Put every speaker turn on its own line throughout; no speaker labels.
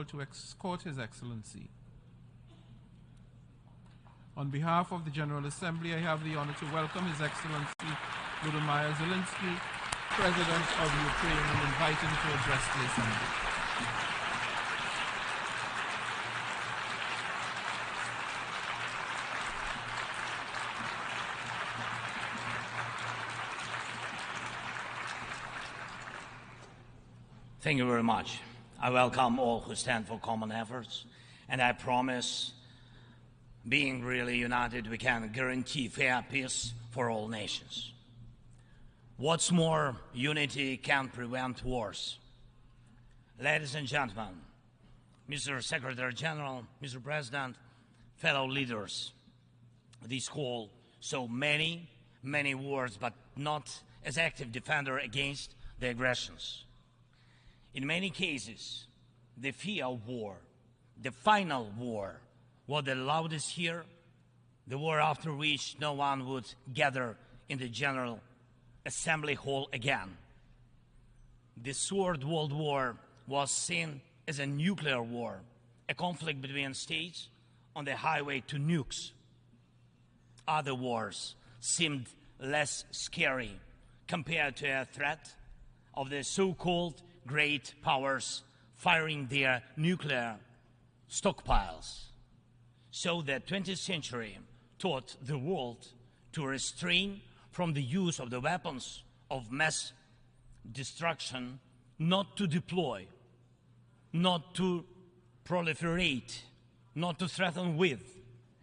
to escort His Excellency. On behalf of the General Assembly, I have the honor to welcome His Excellency Volodimir Zelenski, President of Ukraine, and invite him to address the Assembly.
Thank you very much. I welcome all who stand for common efforts, and I promise, being really united, we can guarantee fair peace for all nations. What's more, unity can prevent wars. Ladies and gentlemen, Mr. Secretary General, Mr. President, fellow leaders, this call saw many wars, but not as active defender against the aggressions. In many cases, the fear of war, the final war, was the loudest here, the war after which no one would gather in the General Assembly Hall again. The Third World War was seen as a nuclear war, a conflict between states on the highway to nukes. Other wars seemed less scary compared to a threat of the so-called great powers firing their nuclear stockpiles. So the 20th century taught the world to restrain from the use of the weapons of mass destruction, not to deploy, not to proliferate, not to threaten with,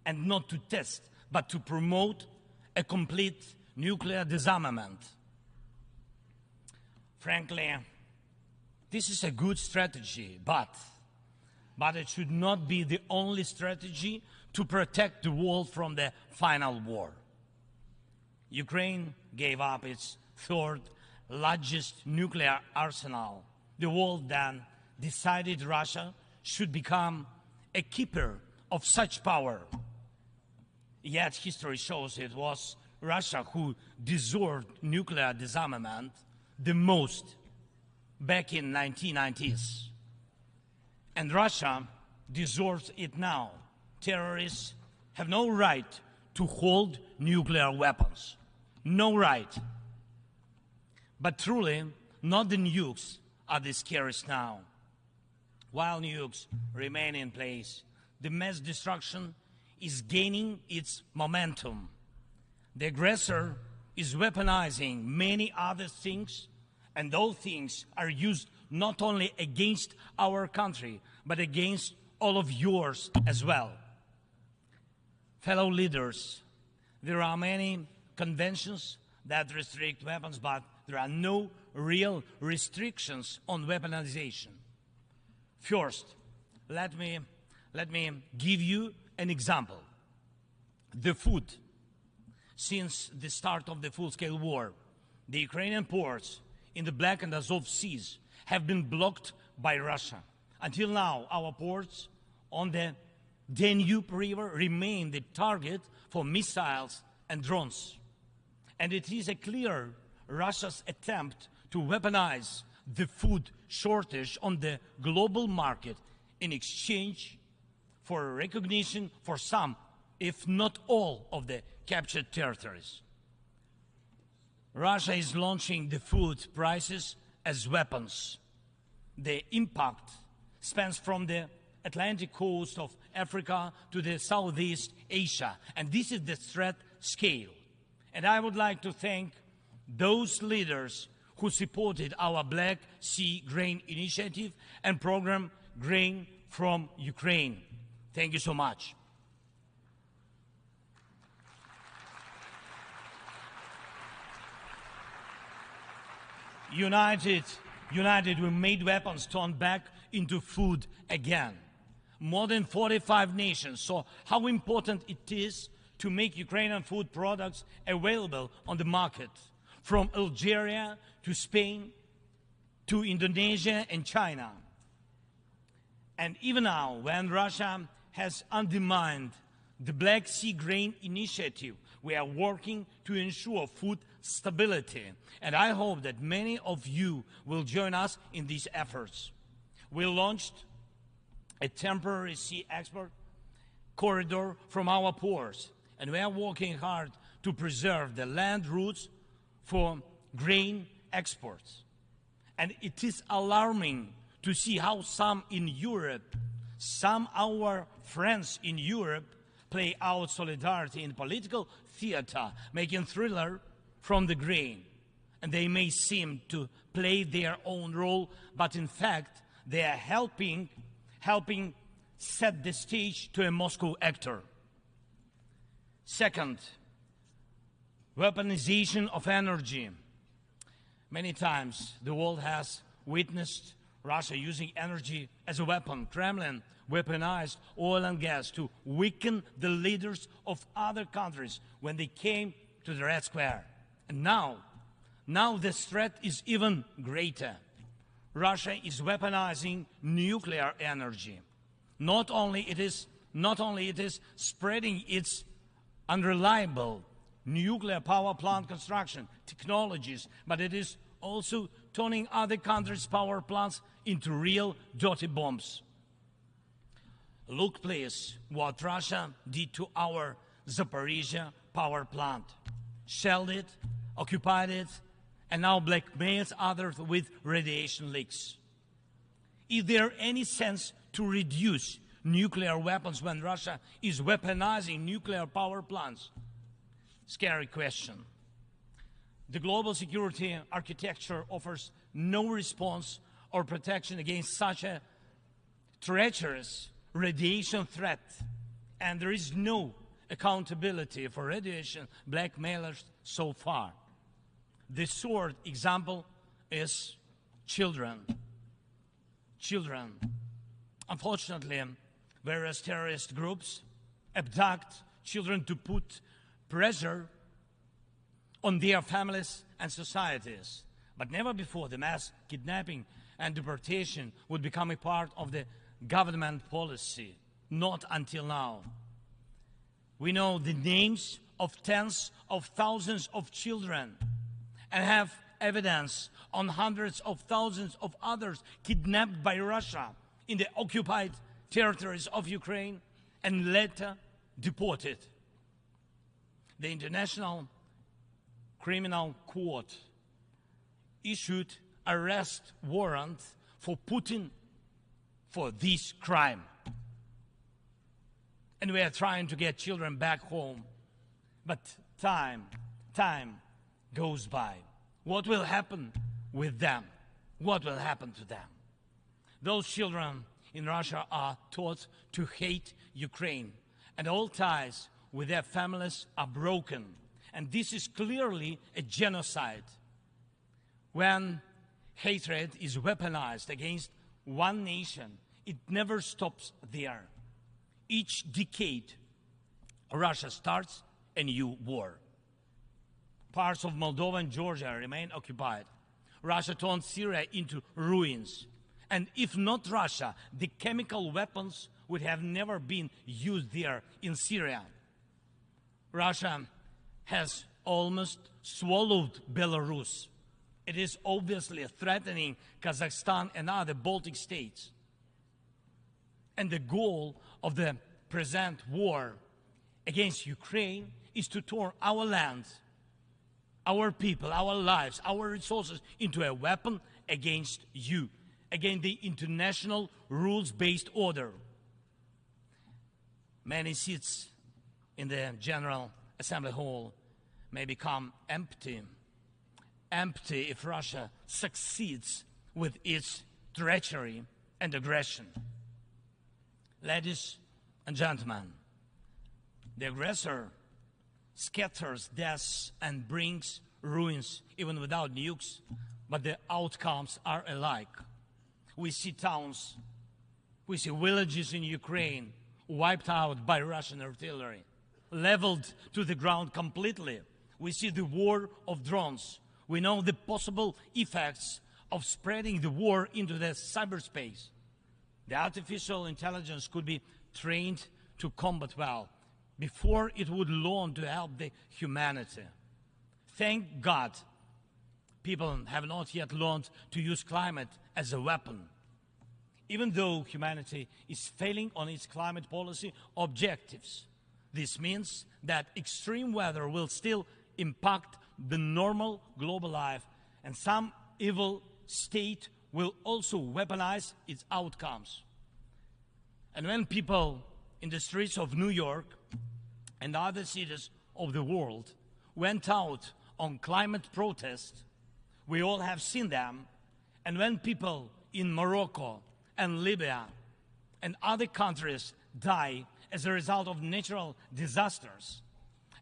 and not to test, but to promote a complete nuclear disarmament. Frankly, this is a good strategy, but it should not be the only strategy to protect the world from the final war. Ukraine gave up its third largest nuclear arsenal. The world then decided Russia should become a keeper of such power. Yet history shows it was Russia who deserved nuclear disarmament the most back in 1990s. And Russia deserves it now. Terrorists have no right to hold nuclear weapons. No right. But truly, not the nukes are the scariest now. While nukes remain in place, the mass destruction is gaining its momentum. The aggressor is weaponizing many other things, and those things are used not only against our country, but against all of yours as well. Fellow leaders, there are many conventions that restrict weapons, but there are no real restrictions on weaponization. First, let me give you an example. The food. Since the start of the full-scale war, the Ukrainian ports in the Black and Azov Seas have been blocked by Russia. Until now, our ports on the Danube River remain the target for missiles and drones. And it is a clear Russia's attempt to weaponize the food shortage on the global market in exchange for recognition for some, if not all, of the captured territories. Russia is launching the food prices as weapons. The impact spans from the Atlantic coast of Africa to the Southeast Asia, and this is the threat scale. And I would like to thank those leaders who supported our Black Sea Grain Initiative and program Grain from Ukraine. Thank you so much. United, we made weapons turn back into food again. More than 45 nations saw how important it is to make Ukrainian food products available on the market, from Algeria to Spain to Indonesia and China. And even now, when Russia has undermined the Black Sea Grain Initiative, we are working to ensure food stability. And I hope that many of you will join us in these efforts. We launched a temporary sea export corridor from our ports. And we are working hard to preserve the land routes for grain exports. And it is alarming to see how some in Europe, some our friends in Europe, play out solidarity in political theater, making thriller from the grain. And they may seem to play their own role, but in fact, they are helping set the stage to a Moscow actor. Second, weaponization of energy. Many times the world has witnessed Russia using energy as a weapon. Kremlin weaponized oil and gas to weaken the leaders of other countries when they came to the Red Square. And now this threat is even greater. Russia is weaponizing nuclear energy. Not only it is spreading its unreliable nuclear power plant construction technologies, but it is also turning other countries' power plants into real dirty bombs. Look, please, what Russia did to our Zaporizhia power plant. Shelled it, occupied it, and now blackmails others with radiation leaks. Is there any sense to reduce nuclear weapons when Russia is weaponizing nuclear power plants? Scary question. The global security architecture offers no response or protection against such a treacherous radiation threat, and there is no accountability for radiation blackmailers so far. The short example is children. Children. Unfortunately, various terrorist groups abduct children to put pressure on their families and societies. But never before the mass kidnapping and deportation would become a part of the government policy. Not until now. We know the names of tens of thousands of children and have evidence on hundreds of thousands of others kidnapped by Russia in the occupied territories of Ukraine and later deported. The International Criminal Court issued arrest warrant for Putin for this crime. And we are trying to get children back home. But time goes by. What will happen with them? What will happen to them? Those children in Russia are taught to hate Ukraine, and all ties with their families are broken. And this is clearly a genocide. When hatred is weaponized against one nation, it never stops there. Each decade, Russia starts a new war. Parts of Moldova and Georgia remain occupied. Russia turned Syria into ruins. And if not Russia, the chemical weapons would have never been used there in Syria. Russia has almost swallowed Belarus. It is obviously threatening Kazakhstan and other Baltic states. And the goal of the present war against Ukraine is to turn our land, our people, our lives, our resources into a weapon against you, against the international rules-based order. Many seats in the General Assembly Hall may become empty if Russia succeeds with its treachery and aggression. Ladies and gentlemen, the aggressor scatters deaths and brings ruins even without nukes, but the outcomes are alike. We see towns, we see villages in Ukraine wiped out by Russian artillery, leveled to the ground completely. We see the war of drones. We know the possible effects of spreading the war into the cyberspace. The artificial intelligence could be trained to combat well before it would learn to help the humanity. Thank God, people have not yet learned to use climate as a weapon. even though humanity is failing on its climate policy objectives. This means that extreme weather will still impact the normal global life, and some evil state will also weaponize its outcomes. And when people in the streets of New York and other cities of the world went out on climate protests, we all have seen them. And when people in Morocco and Libya and other countries die as a result of natural disasters,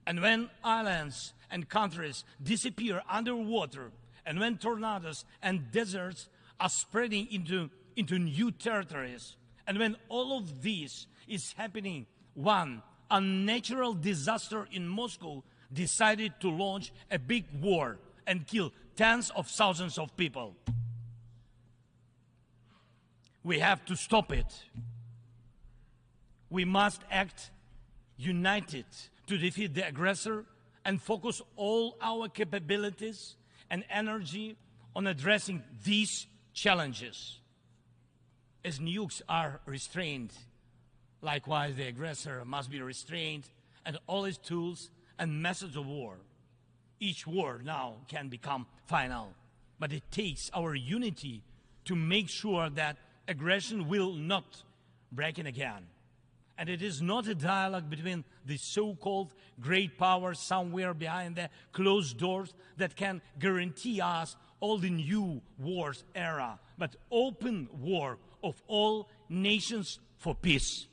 and when islands and countries disappear underwater, and when tornadoes and deserts are spreading into new territories, and when all of this is happening, one unnatural disaster in Moscow decided to launch a big war and kill tens of thousands of people. We have to stop it. We must act united to defeat the aggressor and focus all our capabilities and energy on addressing these challenges. As nukes are restrained, likewise the aggressor must be restrained, and all his tools and methods of war. Each war now can become final, but it takes our unity to make sure that aggression will not break in again. And it is not a dialogue between the so-called great powers somewhere behind the closed doors that can guarantee us all the new wars era, but open war of all nations for peace.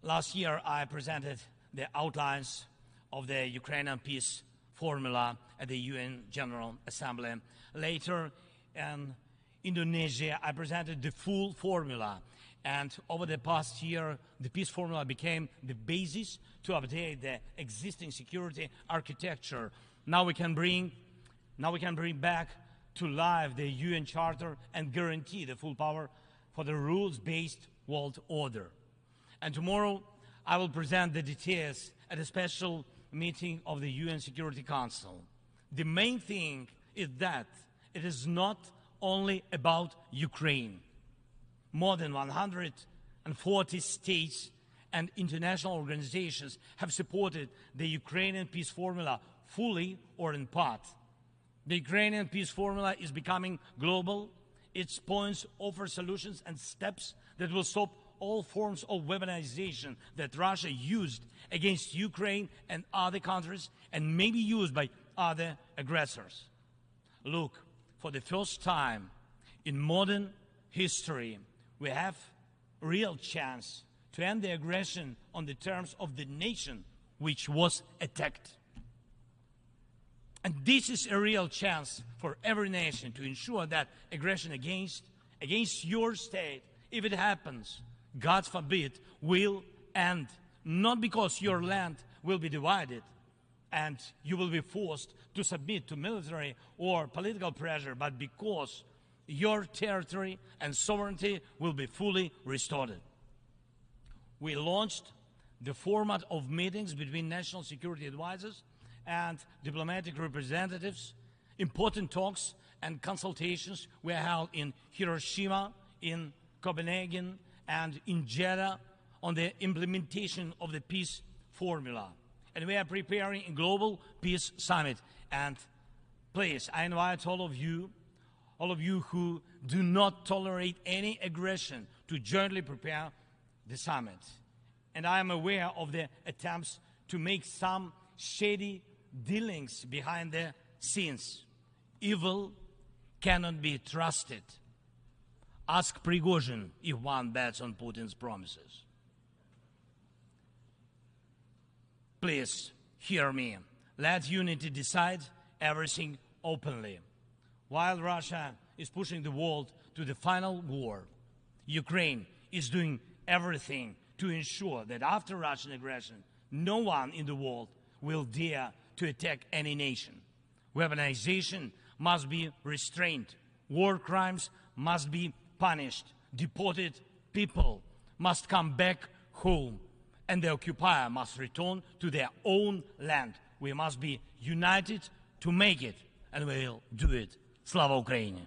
Last year, I presented the outlines of the Ukrainian peace formula at the UN General Assembly. Later, in Indonesia, I presented the full formula. And over the past year, the peace formula became the basis to update the existing security architecture. Now we can bring back to life the UN Charter and guarantee the full power for the rules-based world order. And tomorrow, I will present the details at a special meeting of the UN Security Council. The main thing is that it is not only about Ukraine. More than 140 states and international organizations have supported the Ukrainian peace formula fully or in part. The Ukrainian peace formula is becoming global. Its points offer solutions and steps that will stop all forms of weaponization that Russia used against Ukraine and other countries and may be used by other aggressors. Look, for the first time in modern history, we have a real chance to end the aggression on the terms of the nation which was attacked. And this is a real chance for every nation to ensure that aggression against your state, if it happens, God forbid, will end. Not because your land will be divided and you will be forced to submit to military or political pressure, but because your territory and sovereignty will be fully restored. We launched the format of meetings between national security advisors and diplomatic representatives. Important talks and consultations were held in Hiroshima, in Copenhagen, and in Jeddah on the implementation of the peace formula. And we are preparing a global peace summit. And please, I invite all of you who do not tolerate any aggression to jointly prepare the summit. And I am aware of the attempts to make some shady dealings behind the scenes. Evil cannot be trusted. Ask Prigozhin if one bets on Putin's promises. Please hear me. Let unity decide everything openly. While Russia is pushing the world to the final war, Ukraine is doing everything to ensure that after Russian aggression, no one in the world will dare to attack any nation. Weaponization must be restrained. War crimes must be punished. Deported people must come back home. And the occupier must return to their own land. We must be united to make it. And we will do it. Slava Ukraini!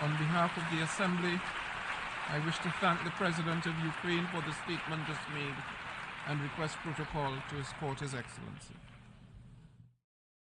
On behalf of the Assembly, I wish to thank the President of Ukraine for the statement just made and request protocol to escort His Excellency.